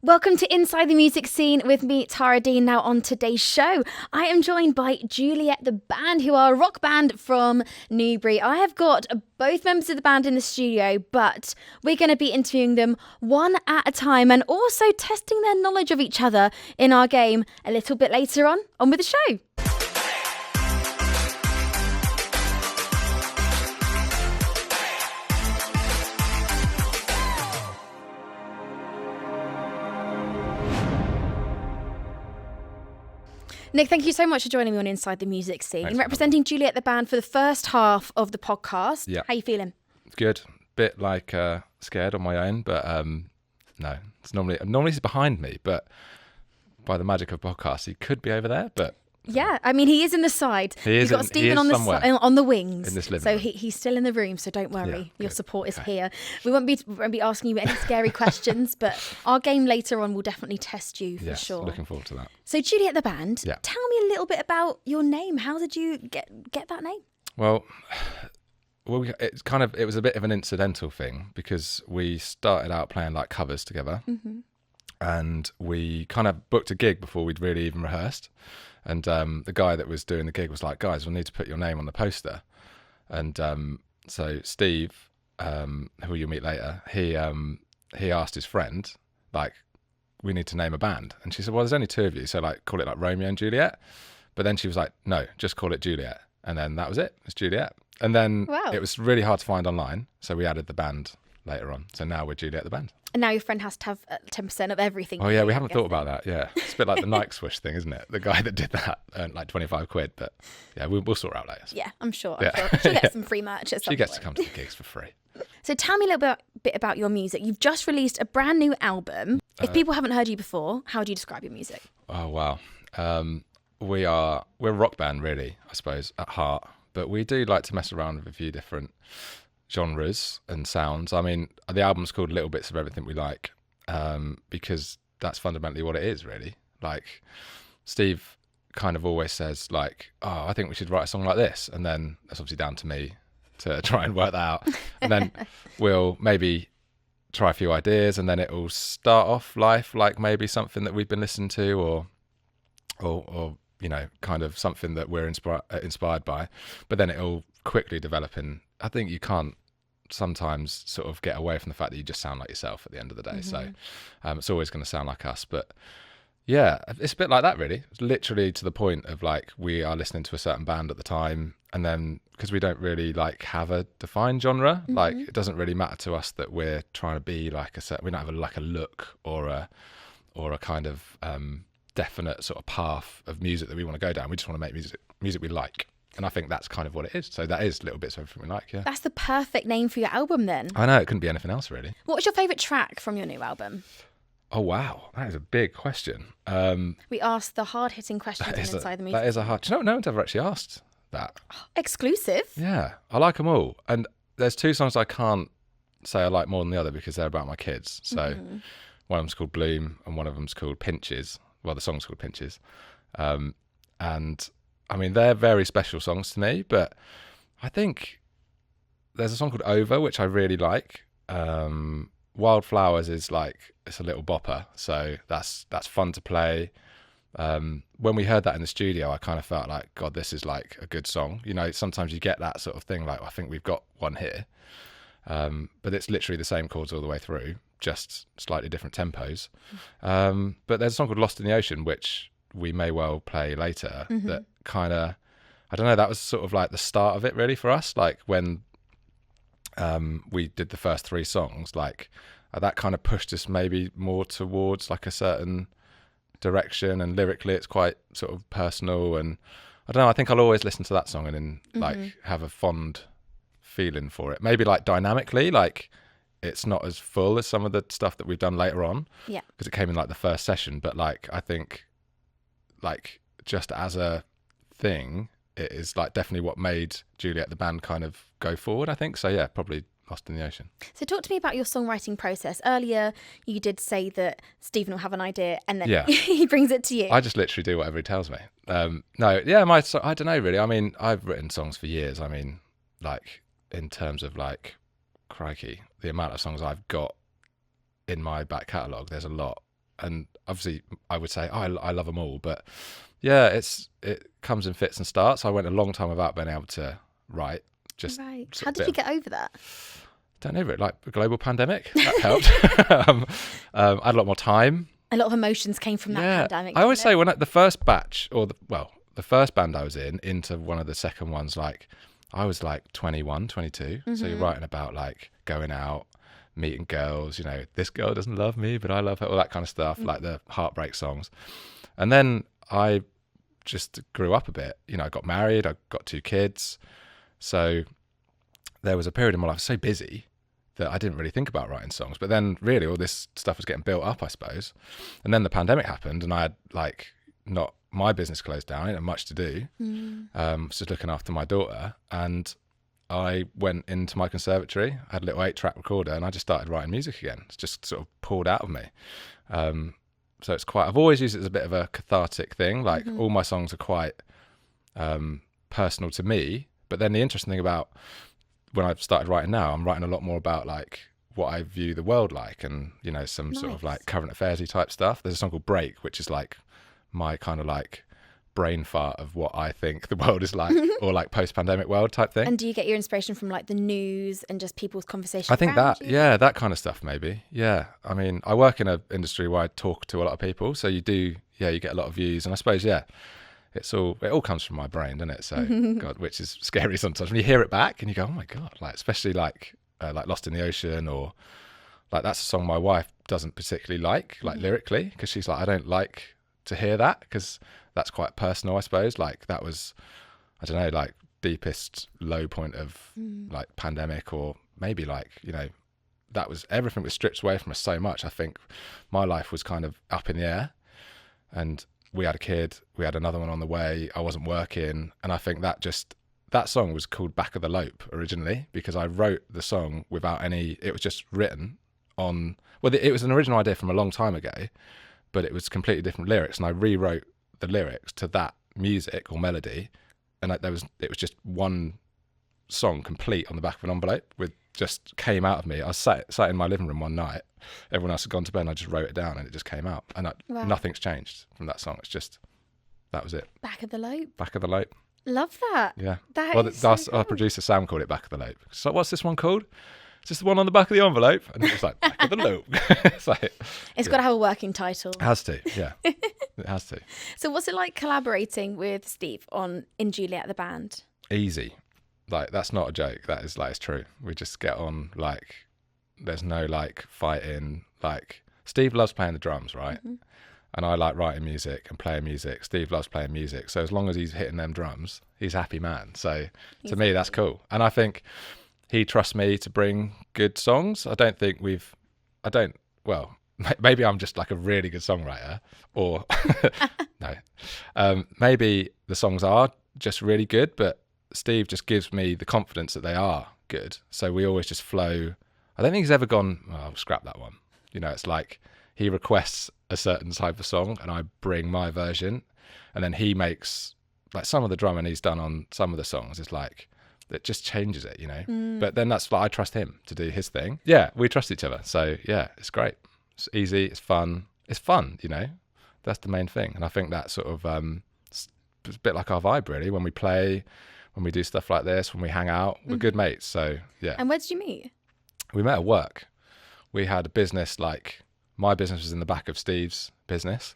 Welcome to Inside the Music Scene with me, Tara Dean. Now on today's show, I am joined by Juliette The Band, who are a rock band from Newbury. I have got both members of the band in the studio, but we're going to be interviewing them one at a time and also testing their knowledge of each other in our game a little bit later on with the show. Nick, thank you so much for joining me on Inside the Music Scene. Thanks, representing Juliette The Band for the first half of the podcast. Yeah. How you feeling? Good. Bit like scared on my own, but no. It's normally he's behind me, but by the magic of podcasts, he could be over there. But yeah, I mean, he is in the side. He's got Stephen on the wings. In this living room. So he's still in the room, so don't worry. Yeah, your support is here. We won't be asking you any scary questions, but our game later on will definitely test you for sure. Looking forward to that. So Juliette The Band, Yeah. Tell me a little bit about your name. How did you get that name? Well, it was a bit of an incidental thing because we started out playing like covers together, and we kind of booked a gig before we'd really even rehearsed. And the guy that was doing the gig was like, "Guys, we'll need to put your name on the poster." And so Steve, who you'll meet later, he asked his friend, like, "We need to name a band." And she said, "Well, there's only two of you, so like call it like Romeo and Juliet." But then she was like, "No, just call it Juliet." And then that was it. It's Juliet. And then It was really hard to find online, so we added the band later on. So now we're Juliette The Band. And now your friend has to have 10% of everything. Oh yeah, we haven't thought about that. Yeah, it's a bit like the Nike swoosh thing, isn't it? The guy that did that earned like 25 quid, but yeah, we'll sort it out later. Yeah, I'm sure. She'll get some free merch at some She gets point. to come to the gigs for free. So tell me a little bit about your music. You've just released a brand new album. If people haven't heard you before, how would you describe your music? Oh wow, we're a rock band really, I suppose, at heart, but we do like to mess around with a few different genres and sounds. I mean, the album's called Little Bits of Everything We Like, because that's fundamentally what it is, really. Like, Steve kind of always says, like, "Oh, I think we should write a song like this," and then that's obviously down to me to try and work that out. And then we'll maybe try a few ideas, and then it'll start off life like maybe something that we've been listening to, or you know, kind of something that we're inspired by. But then it'll quickly develop in. I think you can't sometimes sort of get away from the fact that you just sound like yourself at the end of the day. So it's always going to sound like us. But yeah, it's a bit like that really. It's literally to the point of like we are listening to a certain band at the time, and then because we don't really like have a defined genre, like it doesn't really matter to us that we're trying to be like we don't have like a look or a kind of definite sort of path of music that we want to go down. We just want to make music we like. And I think that's kind of what it is. So that is Little Bits of Everything We Like, yeah. That's the perfect name for your album then. I know, it couldn't be anything else really. What's your favourite track from your new album? Oh wow, that is a big question. We asked the hard-hitting questions inside the music. That is a hard... Do you know, no one's ever actually asked that. Exclusive? Yeah, I like them all. And there's two songs I can't say I like more than the other because they're about my kids. So one of them's called Bloom and one of them's called Pinches. Well, the song's called Pinches. And I mean, they're very special songs to me, but I think there's a song called Over, which I really like. Wildflowers is like, it's a little bopper, so that's fun to play. When we heard that in the studio, I kind of felt like, God, this is like a good song. You know, sometimes you get that sort of thing, like, I think we've got one here. But it's literally the same chords all the way through, just slightly different tempos. But there's a song called Lost in the Ocean, which we may well play later, that kind of, I don't know, that was sort of like the start of it really for us. Like when we did the first three songs, like that kind of pushed us maybe more towards like a certain direction, and lyrically it's quite sort of personal, and I don't know, I think I'll always listen to that song and then like have a fond feeling for it. Maybe like dynamically, like it's not as full as some of the stuff that we've done later on, because it came in like the first session, but like I think like just as a thing it is like definitely what made Juliette The Band kind of go forward, I think. So yeah, probably Lost in the Ocean. So talk to me about your songwriting process. Earlier you did say that Stephen will have an idea and then he brings it to you. I just literally do whatever he tells me. I don't know really. I mean, I've written songs for years. I mean, like in terms of like, crikey, the amount of songs I've got in my back catalogue, there's a lot. And obviously I would say, I love them all. But yeah, it comes in fits and starts. I went a long time without being able to write. Just Right. sort How of did you get over that? don't know, like a global pandemic. That helped. I had a lot more time. A lot of emotions came from that pandemic. I always say when the first batch, or the first band I was in, into one of the second ones, like I was like 21, 22. So you're writing about like going out, meeting girls, you know, this girl doesn't love me, but I love her, all that kind of stuff, like the heartbreak songs. And then I just grew up a bit. You know, I got married, I got 2 kids. So there was a period in my life so busy that I didn't really think about writing songs. But then really all this stuff was getting built up, I suppose. And then the pandemic happened and I had like not my business closed down, I didn't have much to do. Just looking after my daughter. And I went into my conservatory, I had a little 8-track recorder and I just started writing music again. It's just sort of poured out of me. So it's quite, I've always used it as a bit of a cathartic thing. Like all my songs are quite personal to me. But then the interesting thing about when I've started writing now, I'm writing a lot more about like what I view the world like, and you know, some sort of like current affairsy type stuff. There's a song called Break, which is like my kind of like brain fart of what I think the world is like, or like post-pandemic world type thing. And do you get your inspiration from like the news and just people's conversations? I think that, yeah, that kind of stuff maybe. Yeah, I mean, I work in an industry where I talk to a lot of people, so you do, yeah, you get a lot of views, and I suppose, yeah, it all comes from my brain, doesn't it? So, God, which is scary sometimes when you hear it back and you go, oh my God, like especially like Lost in the Ocean, or like that's a song my wife doesn't particularly like lyrically, because she's like, I don't like to hear that because that's quite personal, I suppose. Like that was, I don't know, like deepest low point of like pandemic, or maybe like, you know, that was, everything was stripped away from us so much. I think my life was kind of up in the air, and we had a kid, we had another one on the way, I wasn't working. And I think that song was called Back of the Lope originally, because I wrote the song without any, it was just written on, well, it was an original idea from a long time ago, but it was completely different lyrics. And I rewrote the lyrics to that music or melody. And it was just one song complete on the back of an envelope, with just came out of me. I was sat in my living room one night, everyone else had gone to bed, and I just wrote it down and it just came out. And nothing's changed from that song. It's just, that was it. Back of the Lope. Back of the Lope. Love that. Yeah. So our producer Sam called it Back of the Lope. So what's this one called? It's just the one on the back of the envelope. And it was like, Back of the Lope. It's got to have a working title. It has to, yeah. It has to. So what's it like collaborating with Steve in Juliette the Band? Easy. Like, that's not a joke. That is like, it's true. We just get on, like, there's no like fighting. Like, Steve loves playing the drums, right? And I like writing music and playing music. Steve loves playing music. So as long as he's hitting them drums, he's a happy man. So to me, that's cool. And I think he trusts me to bring good songs. Well, maybe I'm just like a really good songwriter, or no. Maybe the songs are just really good, but Steve just gives me the confidence that they are good. So we always just flow. I don't think he's ever gone, oh, I'll scrap that one. You know, it's like he requests a certain type of song and I bring my version, and then he makes, like, some of the drumming he's done on some of the songs is like, it just changes it, you know. But then that's like, I trust him to do his thing. Yeah, we trust each other. So yeah, it's great. It's easy, it's fun, you know. That's the main thing. And I think that sort of it's a bit like our vibe really, when we play, when we do stuff like this, when we hang out, we're good mates. So yeah. And where did you meet? We met at work. We had a business, like my business was in the back of Steve's business.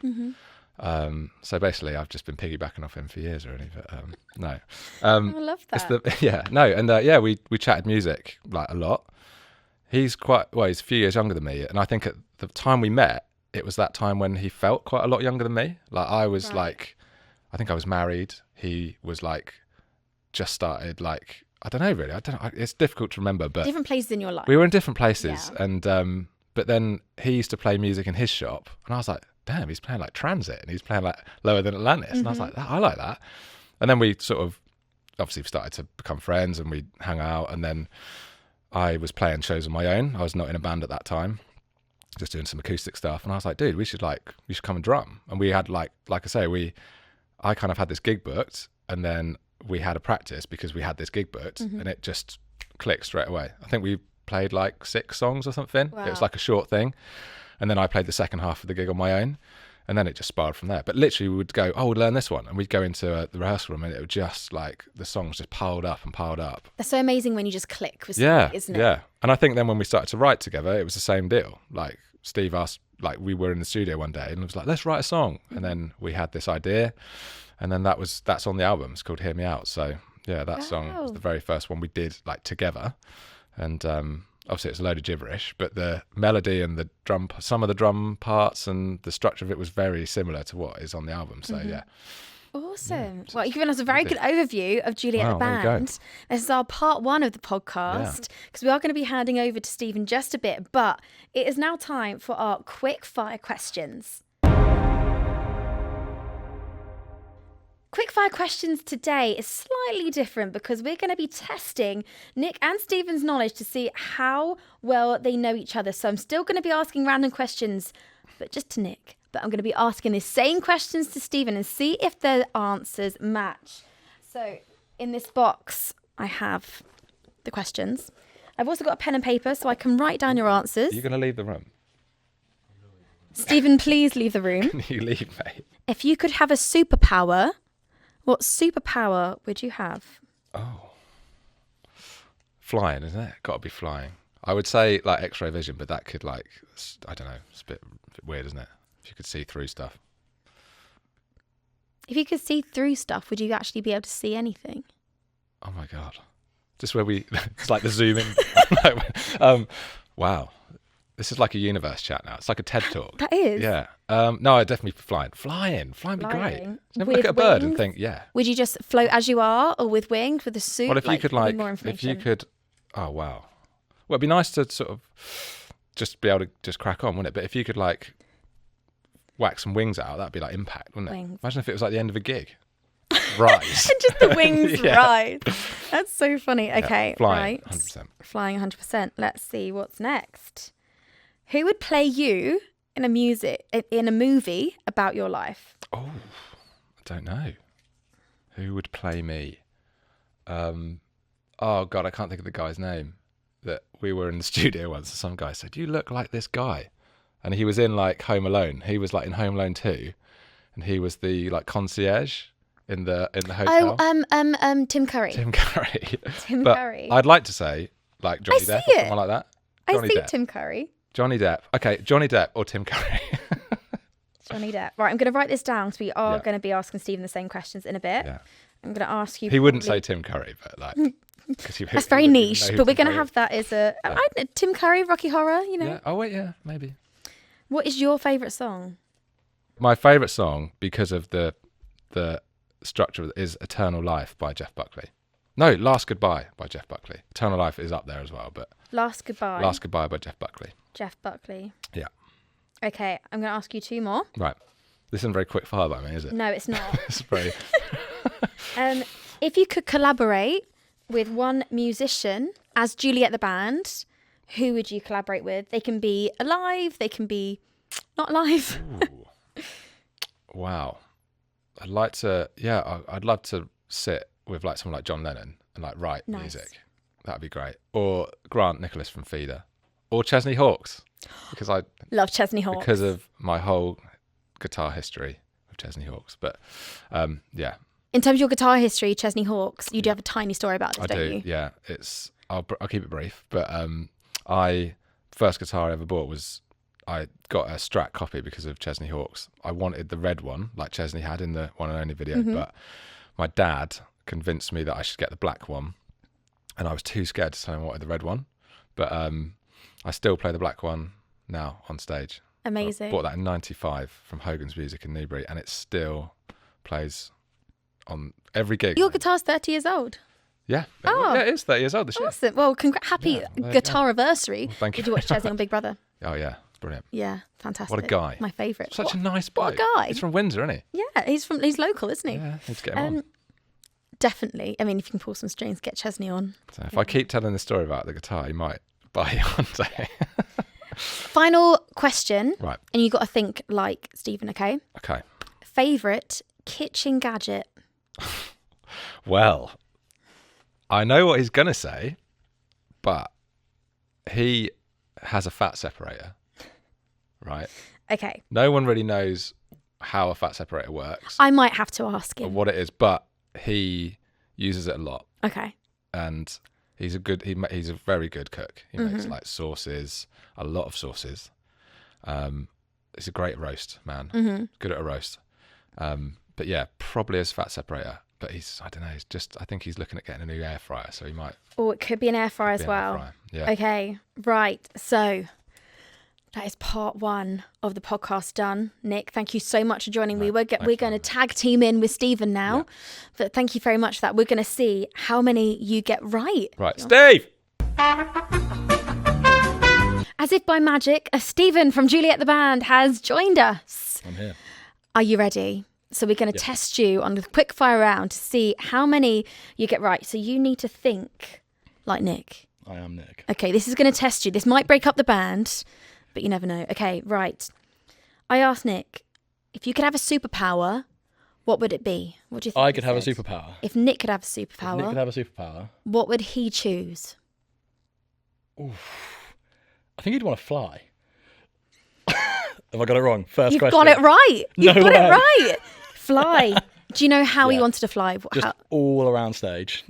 So basically I've just been piggybacking off him for years really, but no. I love that. We chatted music like a lot. He's he's a few years younger than me, and I think at the time we met, it was that time when he felt quite a lot younger than me. Like I was like, I think I was married. He was like, just started, like, I don't know really. It's difficult to remember, but different places in your life. We were in different places, and but then he used to play music in his shop, and I was like, damn, he's playing like Transit, and he's playing like Lower Than Atlantis, and I was like, I like that. And then we sort of obviously started to become friends, and we hang out, and then I was playing shows on my own. I was not in a band at that time, just doing some acoustic stuff, and I was like, dude, you should come and drum. And we had like I say, I kind of had this gig booked, and then we had a practice because we had this gig booked, and it just clicked straight away. I think we played like 6 songs or something. Wow. It was like a short thing. And then I played the second half of the gig on my own. And then it just spiraled from there. But literally we would go, we'll learn this one. And we'd go into the rehearsal room and it would just like, the songs just piled up and piled up. That's so amazing when you just click with something, isn't it? Yeah. And I think then when we started to write together, it was the same deal. Like Steve asked, like we were in the studio one day and it was like, let's write a song. And then we had this idea and then that's on the album. It's called Hear Me Out. So yeah, that song was the very first one we did like together. And obviously it's a load of gibberish, but the melody and the drum, some of the drum parts and the structure of it was very similar to what is on the album. So yeah. Awesome. Well, you've given us a very good overview of Juliette the Band. This is our part 1 of the podcast because we are going to be handing over to Steve in just a bit, but it is now time for our quick fire questions. Quickfire questions today is slightly different because we're going to be testing Nick and Stephen's knowledge to see how well they know each other. So I'm still going to be asking random questions, but just to Nick. But I'm going to be asking the same questions to Stephen and see if their answers match. So in this box, I have the questions. I've also got a pen and paper so I can write down your answers. You're going to leave the room? Stephen, please leave the room. Can you leave, mate? If you could have a superpower, what superpower would you have? Oh. Flying, isn't it? Got to be flying. I would say like X-ray vision, but that could like, I don't know, it's a bit weird, isn't it? If you could see through stuff. If you could see through stuff, would you actually be able to see anything? Oh my God. Just where it's like the zoom in. Wow. This is like a universe chat now. It's like a TED talk. That is. Yeah. No, I'd definitely be flying. Flying would be great. Never With look at a bird and wings? think, yeah. Would you just float as you are, or with wings, with a suit? Well, if you could need more information. oh wow. Well, it'd be nice to sort of just be able to just crack on, wouldn't it? But if you could like whack some wings out, that'd be like impact, wouldn't it? Wings. Imagine if it was like the end of a gig. Rise. And just the wings Yeah. rise. That's so funny. Okay, flying, right. 100%. Flying 100%. Let's see what's next. Who would play you in a movie about your life? Oh, I don't know. Who would play me? Oh God, I can't think of the guy's name. That we were in the studio once. Some guy said, "You look like this guy," and he was in like Home Alone. He was like in Home Alone 2, and he was the like concierge in the hotel. Oh, Tim Curry. Tim Curry. Tim But Curry. I'd like to say like Johnny Depp or someone like that. Johnny I see Depp. Tim Curry. Johnny Depp. Okay, Johnny Depp or Tim Curry. Johnny Depp. Right, I'm going to write this down because we are going to be asking Stephen the same questions in a bit. Yeah. I'm going to ask you. He wouldn't say Tim Curry, but like. That's very niche, but we're going to have that as a Tim Curry, Rocky Horror, you know. Yeah. Oh wait, yeah, maybe. What is your favourite song? My favourite song, because of the structure, is Eternal Life by Jeff Buckley. No, Last Goodbye by Jeff Buckley. Eternal Life is up there as well, but Last Goodbye. Last Goodbye by Jeff Buckley. Jeff Buckley. Yeah. Okay, I'm going to ask you 2 more. Right. This isn't very quick fire by me, is it? No, it's not. It's very... If you could collaborate with one musician as Juliette the Band, who would you collaborate with? They can be alive, they can be not alive. Wow. I'd love to sit with like someone like John Lennon and like write music. That'd be great. Or Grant Nicholas from Feeder. Or Chesney Hawkes. Because I love Chesney Hawkes. Because of my whole guitar history of Chesney Hawkes. But yeah. In terms of your guitar history, Chesney Hawkes, you do have a tiny story about this, don't you? Yeah. I'll keep it brief. But first guitar I ever bought was, I got a Strat copy because of Chesney Hawkes. I wanted the red one, like Chesney had in the One and Only video, but my dad convinced me that I should get the black one, and I was too scared to tell him I wanted the red one. But I still play the black one now on stage. Amazing. I bought that in '95 from Hogan's Music in Newbury, and it still on every gig. Your guitar's 30 years old. Yeah. Yeah, it is 30 years old this year. Awesome. Well, happy guitar anniversary. Well, thank you. Did you watch Chesney on Big Brother? Oh yeah, it's brilliant. Yeah, fantastic. What a guy. My favourite. Such a nice bloke. What a guy. He's from Windsor, isn't he? Yeah, he's local, isn't he? Yeah, need to get him on. Definitely. I mean, if you can pull some strings, get Chesney on. So if I keep telling the story about the guitar, he might buy it one day. Final question. Right. And you got to think like Stephen, okay? Okay. Favourite kitchen gadget? Well, I know what he's going to say, but he has a fat separator, right? Okay. No one really knows how a fat separator works I might have to ask or him. what it is, but he uses it a lot, Okay. and he's a very good cook. He makes like sauces, a lot of sauces. He's a great roast man, good at a roast. But yeah, probably his fat separator. But I don't know. I think he's looking at getting a new air fryer, so he might. Oh, it could be an air fryer as be an air well. fryer. Yeah. Okay, right. So that is part 1 of the podcast done. Nick, thank you so much for joining me. We're going to tag team in with Stephen now. Yeah. But thank you very much for that. We're going to see how many you get right. Right, Steve. As if by magic, Stephen from Juliette the Band has joined us. I'm here. Are you ready? So we're going to test you on the quick fire round to see how many you get right. So you need to think like Nick. I am Nick. Okay, this is going to test you. This might break up the band, but you never know. Okay, right. I asked Nick, if you could have a superpower, what would it be? What do you think? I could have a superpower. If Nick could have a If Nick superpower, could have a superpower. what would he choose? I think he'd want to fly. Have I got it wrong? First You've question. got it right. You've No got way. it right. Fly. Do you know how he Yeah. wanted to fly? Just all around stage.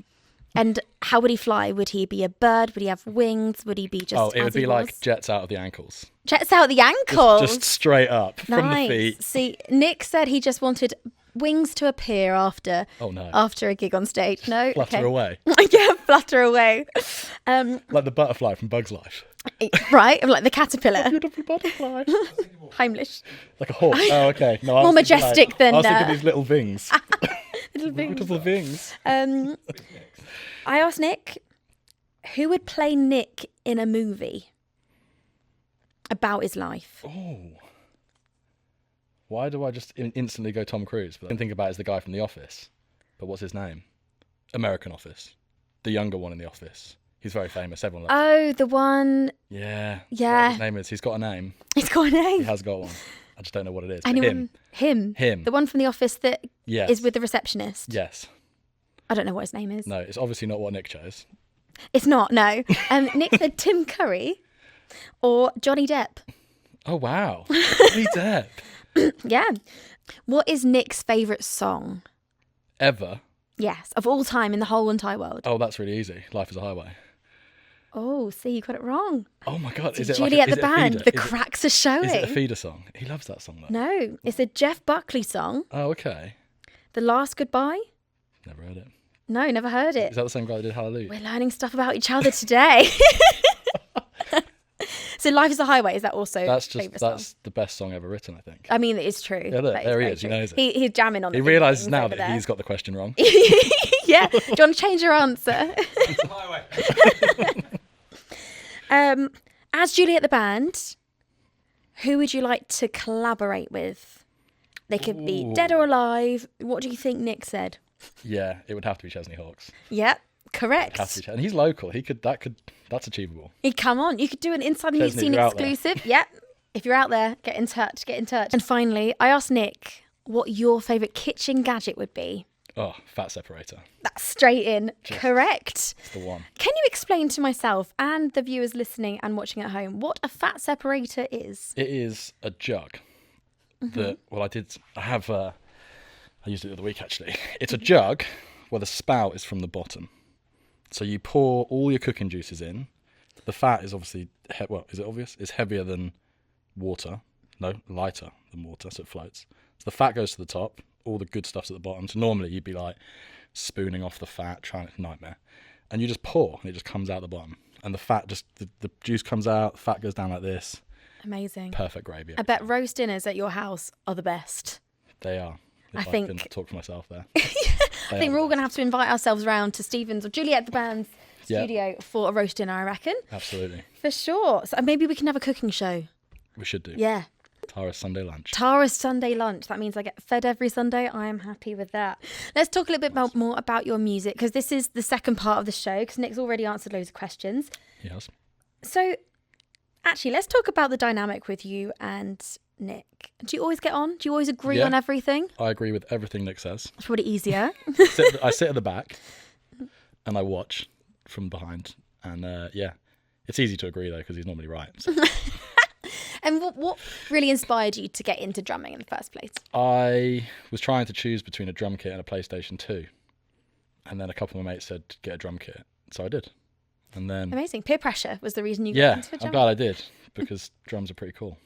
And how would he fly? Would he be a bird? Would he have wings? Would he be just Oh, it as would he be was? like jets out of the ankles. Jets out the ankles. Just straight up from the Nice. feet. See, Nick said he just wanted wings to appear after Oh no. after a gig on stage. No, Flutter okay. away. Yeah, flutter away. Like the butterfly from Bug's Life. Right, like the caterpillar. Beautiful butterfly. Heimlich. Like a hawk. Oh, okay. No, I More was thinking majestic like, than, I was thinking these little wings. Little wings. Beautiful wings. I asked Nick, who would play Nick in a movie about his life? Oh. Why do I just instantly go Tom Cruise? But I think about it as the guy from The Office. But what's his name? American Office. The younger one in The Office. He's very famous. Everyone loves him. Oh, the one. Yeah. Yeah. What his name is. He's got a name. He's got a name. He has got one. I just don't know what it is. But Anyone? Him. Him. The one from The Office that Yes. is with the receptionist. Yes. I don't know what his name is. No, it's obviously not what Nick chose. It's not, no. Nick said Tim Curry or Johnny Depp. Oh, wow. Johnny Depp. Yeah. What is Nick's favourite song? Ever. Yes, of all time in the whole entire world. Oh, that's really easy. Life is a Highway. Oh, see, you got it wrong. Oh, my God. Is it Juliette like the is it a Band, feeder? the Is it- cracks are showing. Is it a feeder song? He loves that song, though. No, it's a Jeff Buckley song. Oh, okay. The Last Goodbye? Never heard it. No, never heard it. Is that the same guy that did Hallelujah? We're learning stuff about each other today. So Life is a Highway, is that also That's favourite song? that's the best song ever written, I think. I mean, it is true. Yeah, look, That there he very is, he true. knows it. He's jamming on He the realises things now over that there. he's got the question wrong. Yeah. Do you want to change your answer? As Juliette the Band, who would you like to collaborate with? They could be dead or alive. What do you think Nick said? Yeah, it would have to be Chesney Hawkes. Yep, correct. It has to be and he's local. That's achievable. He'd come on. You could do an Inside the Music Chesney, Scene you're out there. exclusive. Yep. If you're out there, get in touch. And finally, I asked Nick what your favourite kitchen gadget would be. Oh, fat separator. That's straight in. Correct. It's the one. Can you explain to myself and the viewers listening and watching at home what a fat separator is? It is a jug that, I used it the other week actually. It's a jug where the spout is from the bottom. So you pour all your cooking juices in. The fat is obviously, is it obvious? It's heavier than water. No, lighter than water, so it floats. So the fat goes to the top, all the good stuff's at the bottom. So normally you'd be like spooning off the fat, nightmare. And you just pour and it just comes out the bottom. And the fat the juice comes out, the fat goes down like this. Amazing. Perfect gravy. I bet roast dinners at your house are the best. They are. If I think- can talk for myself there. I think we're all going to have to invite ourselves round to Stephen's or Juliette the Band's Yeah. studio for a roast dinner, I reckon. Absolutely. For sure. So maybe we can have a cooking show. We should do. Yeah. Tara's Sunday lunch. Tara's Sunday lunch. That means I get fed every Sunday. I am happy with that. Let's talk a little bit more about your music, because this is the second part of the show, because Nick's already answered loads of questions. Yes. So actually, let's talk about the dynamic with you and Nick. Do you always get on? Do you always agree Yeah. on everything? I agree with everything Nick says. It's probably easier. I sit at the back and I watch from behind. And yeah, it's easy to agree though because he's normally right. So. And what really inspired you to get into drumming in the first place? I was trying to choose between a drum kit and a PlayStation 2. And then a couple of my mates said, get a drum kit. So I did. And then... Amazing. Peer pressure was the reason you got into the drum. I'm glad I did, because drums are pretty cool.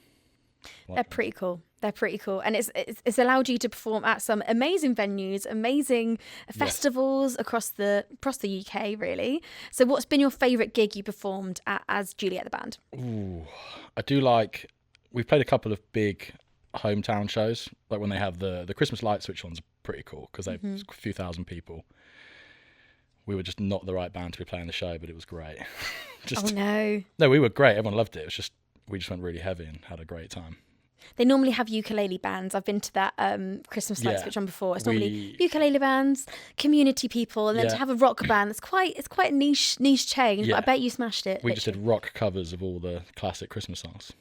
They're pretty cool. They're pretty cool. And it's allowed you to perform at some amazing venues, amazing festivals across the UK, really. So what's been your favourite gig you performed at as Juliette the Band? Ooh, I do like... We've played a couple of big hometown shows, like when they have the Christmas light switch ones are pretty cool, because they've a few thousand people. We were just not the right band to be playing the show, but it was great. No, we were great. Everyone loved it. It was just, we just went really heavy and had a great time. They normally have ukulele bands. I've been to that Christmas light switch on before. It's normally ukulele bands, community people, and then to have a rock band. It's quite a niche change. Yeah. But I bet you smashed it. We just did rock covers of all the classic Christmas songs.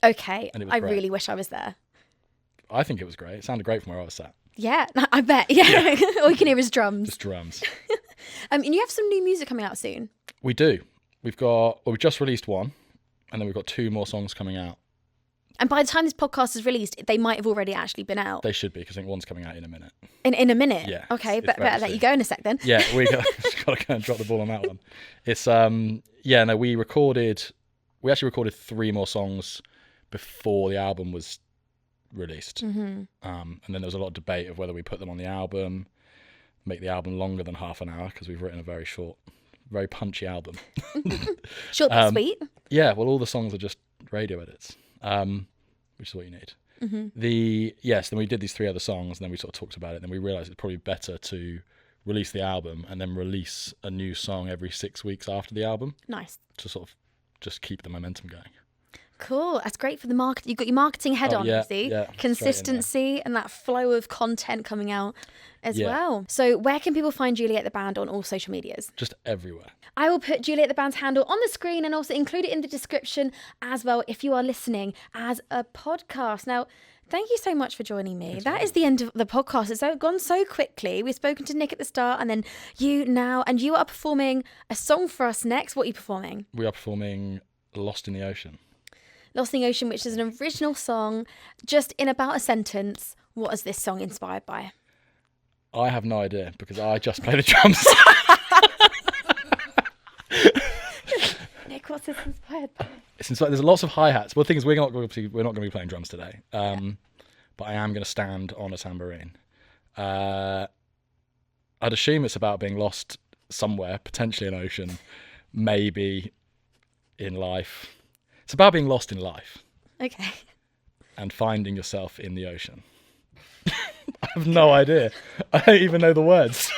Okay, I great. really wish I was there. I think it was great. It sounded great from where I was sat. Yeah, I bet. Yeah, all you can hear is drums. Just drums. And you have some new music coming out soon. We do. We've just released one, and then we've got 2 more songs coming out. And by the time this podcast is released, they might have already actually been out. They should be, because I think one's coming out in a minute. In a minute? Yeah. Okay, but better let you go in a sec then. Yeah, we got to go and drop the ball on that one. It's we actually recorded 3 more songs before the album was released. And then there was a lot of debate of whether we put them on the album, make the album longer than half an hour, because we've written a very short, very punchy album. Short but sweet. Yeah, well, all the songs are just radio edits, which is what you need. Then we did these 3 other songs, and then we sort of talked about it, and then we realised it's probably better to release the album and then release a new song every 6 weeks after the album. Nice. To sort of just keep the momentum going. Cool. That's great for the market. You've got your marketing head on, you see. Yeah, consistency and that flow of content coming out as well. So where can people find Juliette the Band on all social medias? Just everywhere. I will put Juliette the Band's handle on the screen and also include it in the description as well if you are listening as a podcast. Now, thank you so much for joining me. That is the end of the podcast. It's gone so quickly. We've spoken to Nick at the start and then you now, and you are performing a song for us next. What are you performing? We are performing Lost in the Ocean. Lost in the Ocean, which is an original song. Just in about a sentence, what is this song inspired by? I have no idea, because I just play the drums. Nick, what's this inspired by? There's lots of hi-hats. Well, the thing is, we're not going to be playing drums today, but I am going to stand on a tambourine. I'd assume it's about being lost somewhere, potentially an ocean, maybe in life. It's about being lost in life. Okay. And finding yourself in the ocean. I have no idea. I don't even know the words.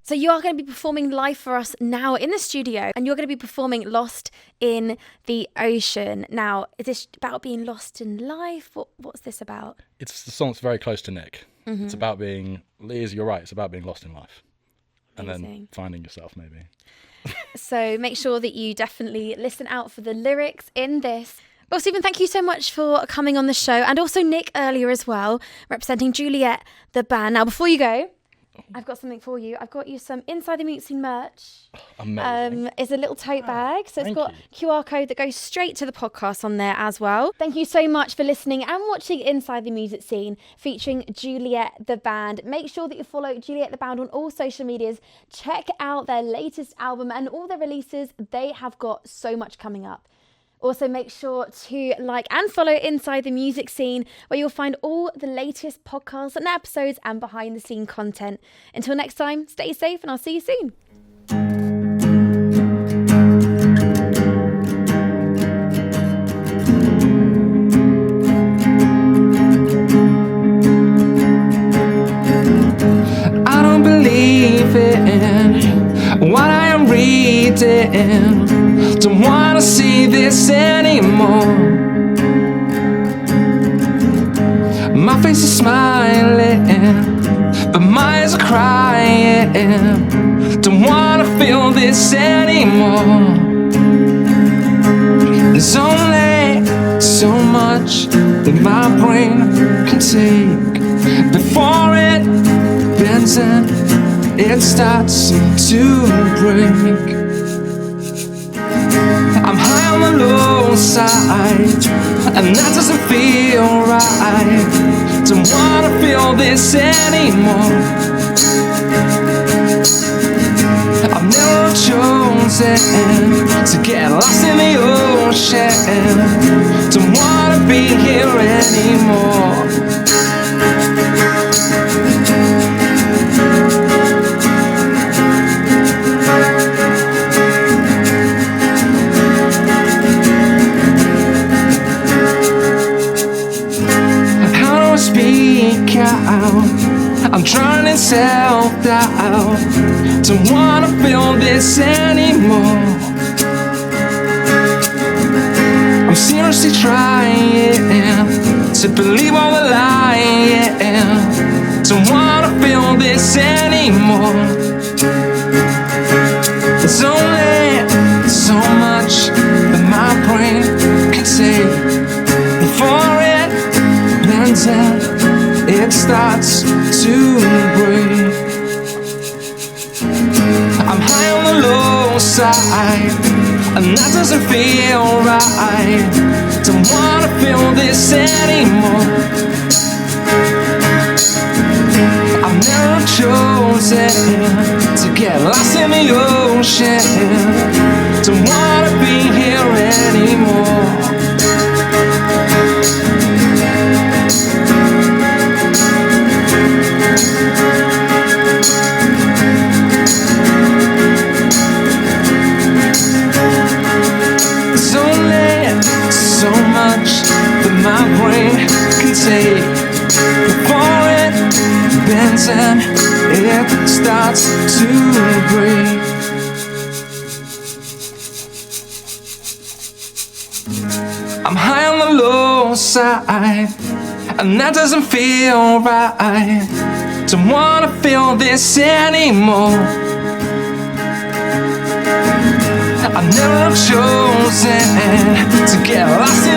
So you are going to be performing live for us now in the studio, and you're going to be performing Lost in the Ocean. Now, is this about being lost in life? What's this about? It's the song that's very close to Nick. It's about being, Liz, you're right, it's about being lost in life. And then finding yourself, maybe. So make sure that you definitely listen out for the lyrics in this. Well, Stephen, thank you so much for coming on the show. And also Nick earlier as well, representing Juliette the Band. Now, before you go, I've got something for you. I've got you some Inside the Mute Scene merch. Amazing. It's a little tote bag. So it's got QR code that goes straight to the podcast on there as well. Thank you so much for listening and watching Inside the Music Scene featuring Juliette the Band. Make sure that you follow Juliette the Band on all social medias. Check out their latest album and all their releases. They have got so much coming up. Also, make sure to like and follow Inside the Music Scene, where you'll find all the latest podcasts and episodes and behind the scene content. Until next time, stay safe and I'll see you soon. I don't believe in what I am reading. Don't wanna see this anymore. My face is smiling, but my eyes are crying. Don't wanna feel this anymore. There's only so much that my brain can take before it bends and it starts to break. I'm high on the low side, and that doesn't feel right. Don't wanna feel this anymore. I've never chosen to get lost in the ocean. Don't wanna be here anymore. Speak out, I'm drowning in self-doubt. Don't wanna feel this anymore. I'm seriously trying to believe all the lying. Don't wanna feel this anymore. There's only so much that my brain can take before it bends out, it starts to break. I'm high on the low side, and that doesn't feel right. Don't wanna feel this anymore. I've never chosen to get lost in the ocean. Don't wanna be here anymore. There's only so much that my brain can take before it bends and it starts to break. I'm high on the low side, and that doesn't feel right. Don't wanna feel this anymore. I've never chosen to get lost in